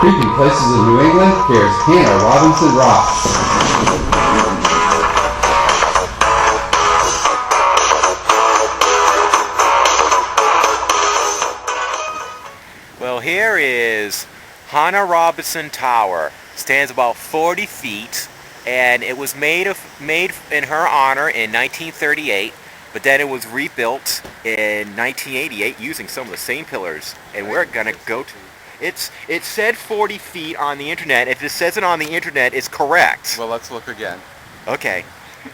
creepy places in New England, here's Hannah Robinson Rock. Well, here is Hannah Robinson Tower. Stands about 40 feet, and it was made in her honor in 1938, but then it was rebuilt in 1988 using some of the same pillars. And we're gonna go to it said 40 feet on the internet. If it says it on the internet, it's correct. Well, let's look again. Okay.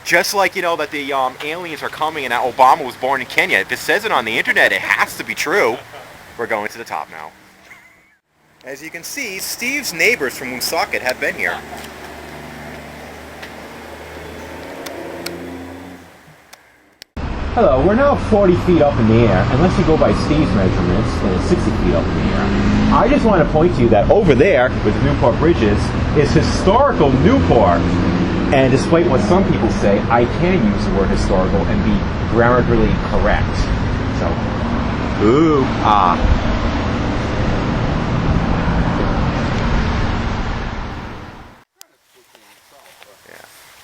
Just like, you know, that the aliens are coming and that Obama was born in Kenya. If it says it on the internet, it has to be true. We're going to the top now. As you can see, Steve's neighbors from Woonsocket have been here. Hello, we're now 40 feet up in the air, unless you go by Steve's measurements, and it's 60 feet up in the air. I just want to point to you that over there, with the Newport bridges, is historical Newport. And despite what some people say, I can use the word historical and be grammatically correct. So, ooh, ah.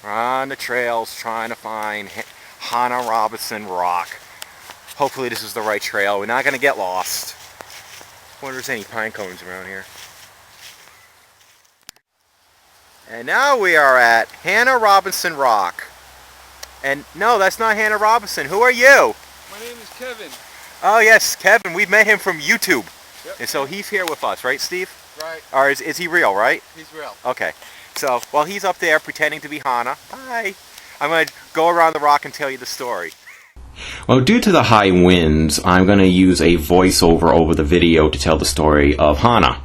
We're on the trails trying to find Hannah Robinson Rock. Hopefully this is the right trail. We're not going to get lost. Wonder if there's any pine cones around here. And now we are at Hannah Robinson Rock. And no, that's not Hannah Robinson. Who are you? My name is Kevin. Oh yes, Kevin. We've met him from YouTube. Yep. And so he's here with us, right, Steve? Right. Or is he real, right? He's real. Okay. So, while he's up there pretending to be Hannah, hi, I'm going to go around the rock and tell you the story. Well, due to the high winds, I'm going to use a voiceover over the video to tell the story of Hannah.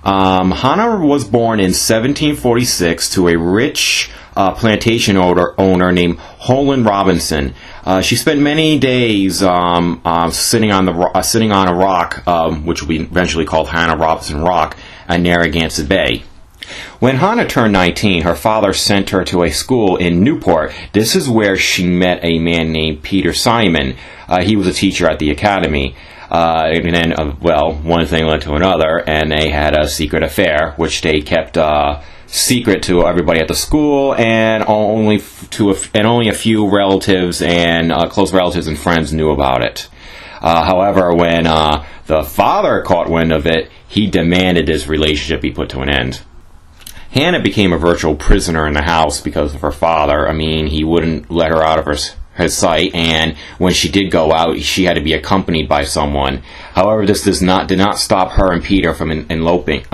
Hannah was born in 1746 to a rich plantation owner named Holland Robinson. She spent many days sitting on a rock, which will be eventually called Hannah Robinson Rock, at Narragansett Bay. When Hannah turned 19, her father sent her to a school in Newport. This is where she met a man named Peter Simon. He was a teacher at the academy. And then, well, one thing led to another, and they had a secret affair, which they kept secret to everybody at the school, and only a few relatives and close relatives and friends knew about it. However, when the father caught wind of it, he demanded this relationship be put to an end. Hannah became a virtual prisoner in the house because of her father. I mean, he wouldn't let her out of his sight, and when she did go out, she had to be accompanied by someone. However, this did not stop her and Peter from eloping.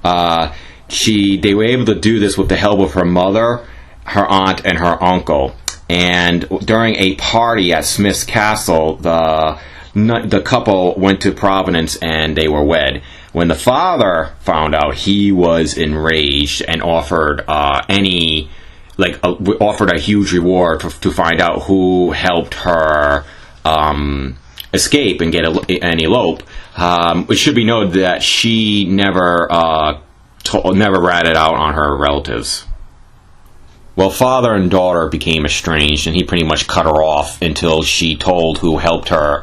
They were able to do this with the help of her mother, her aunt, and her uncle. And during a party at Smith's Castle, the couple went to Providence and they were wed. When the father found out, he was enraged and offered offered a huge reward to find out who helped her escape and elope. It should be noted that she never ratted out on her relatives. Well, father and daughter became estranged, and he pretty much cut her off until she told who helped her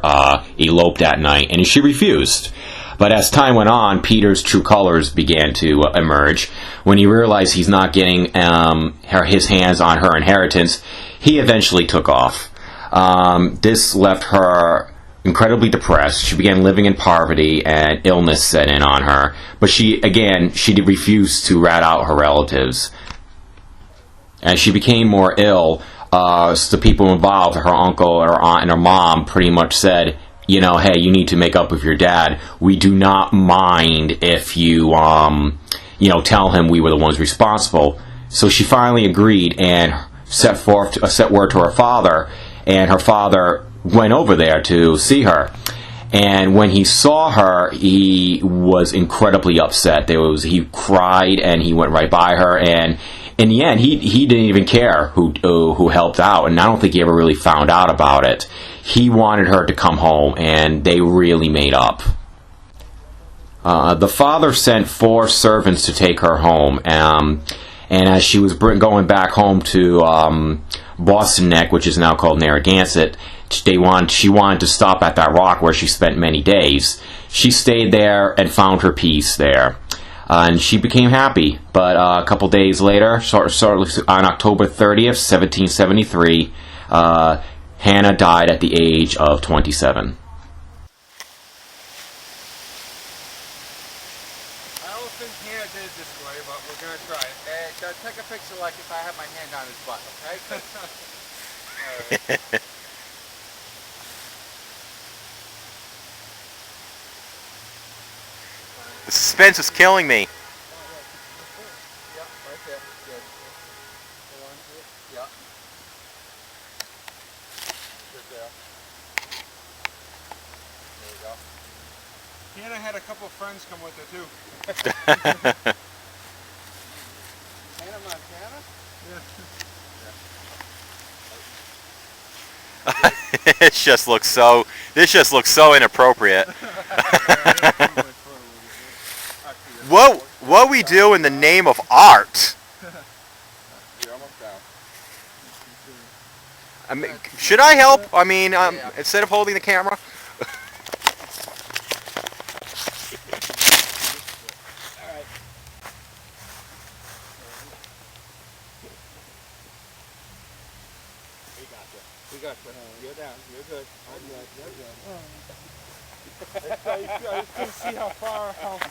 elope that night, and she refused. But as time went on, Peter's true colors began to emerge. When he realized he's not getting his hands on her inheritance, he eventually took off. This left her incredibly depressed. She began living in poverty, and illness set in on her. But she did refuse to rat out her relatives. As she became more ill, the people involved, her uncle, her aunt, and her mom, pretty much said, you know, hey, you need to make up with your dad. We do not mind if you, tell him we were the ones responsible. So she finally agreed and set word to her father, and her father went over there to see her. And when he saw her, he was incredibly upset. He cried and he went right by her, and in the end, he didn't even care who helped out, and I don't think he ever really found out about it. He wanted her to come home, and they really made up. The father sent 4 servants to take her home, and as she was going back home to Boston Neck, which is now called Narragansett, she wanted to stop at that rock where she spent many days. she stayed there and found her peace there. And she became happy. But a couple days later, on October 30th, 1773, Hannah died at the age of 27. I don't think Hannah did it this way, but we're going to try it. Take a picture like if I have my hand on his butt, okay? Right. The suspense is killing me. Yep, right there. Good. Go on. Yep. Good there. There you go. Hannah had a couple of friends come with her too. Hannah Montana? Yeah. This just looks so inappropriate. What we do in the name of art? You're almost down. I mean, should I help? I mean, instead of holding the camera. Alright. We got you. You're down. You're good. You're good. I just couldn't see how far it was.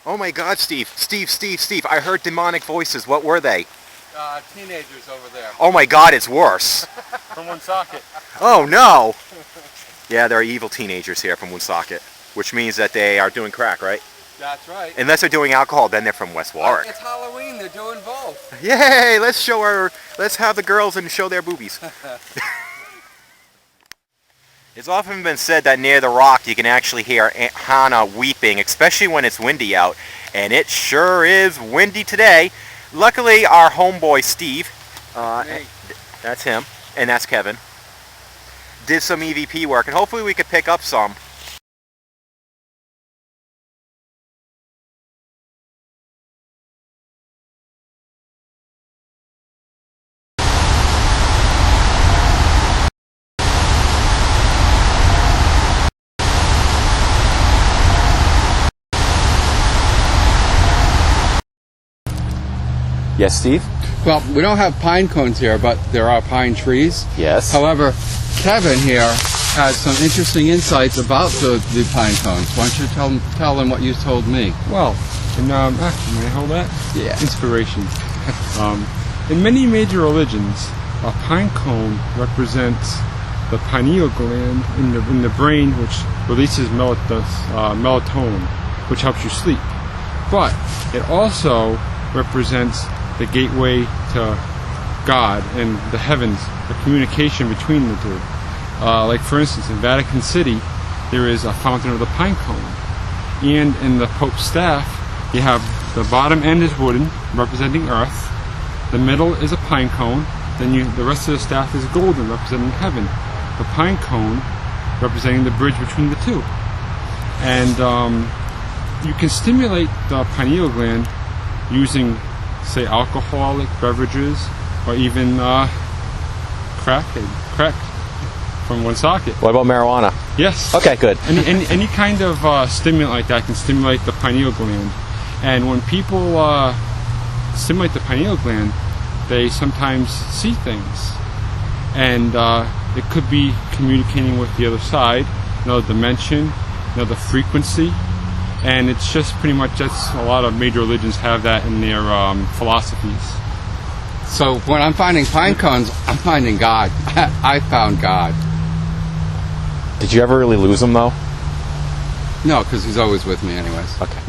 Oh my God, Steve! I heard demonic voices. What were they? Teenagers over there. Oh my God, it's worse. From Woonsocket. Oh no! Yeah, there are evil teenagers here from Woonsocket, which means that they are doing crack, right? That's right. Unless they're doing alcohol, then they're from West Warwick. It's Halloween. They're doing both. Yay! Let's have the girls and show their boobies. It's often been said that near the rock you can actually hear Aunt Hannah weeping, especially when it's windy out. And it sure is windy today. Luckily, our homeboy Steve, that's him, and that's Kevin, did some EVP work, and hopefully we could pick up some. Yes, Steve? Well, we don't have pine cones here, but there are pine trees. Yes. However, Kevin here has some interesting insights about the pine cones. Why don't you tell them what you told me? Well, and actually, may I hold that? Yeah. Inspiration. In many major religions, a pine cone represents the pineal gland in the brain, which releases melatonin, which helps you sleep. But it also represents the gateway to God and the heavens, the communication between the two. Like for instance, in Vatican City, there is a fountain of the pine cone. And in the Pope's staff, you have the bottom end is wooden, representing earth. The middle is a pine cone. Then the rest of the staff is golden, representing heaven. The pine cone representing the bridge between the two. And you can stimulate the pineal gland using, say, alcoholic beverages, or even crack from Woonsocket. What about marijuana? Yes. Okay, good. Any kind of stimulant like that can stimulate the pineal gland. And when people stimulate the pineal gland, they sometimes see things. And it could be communicating with the other side, another dimension, another frequency. And it's just pretty much, that's a lot of major religions have that in their philosophies. So when I'm finding pine cones, I'm finding God. I found God. Did you ever really lose them, though? No, because he's always with me anyways. Okay.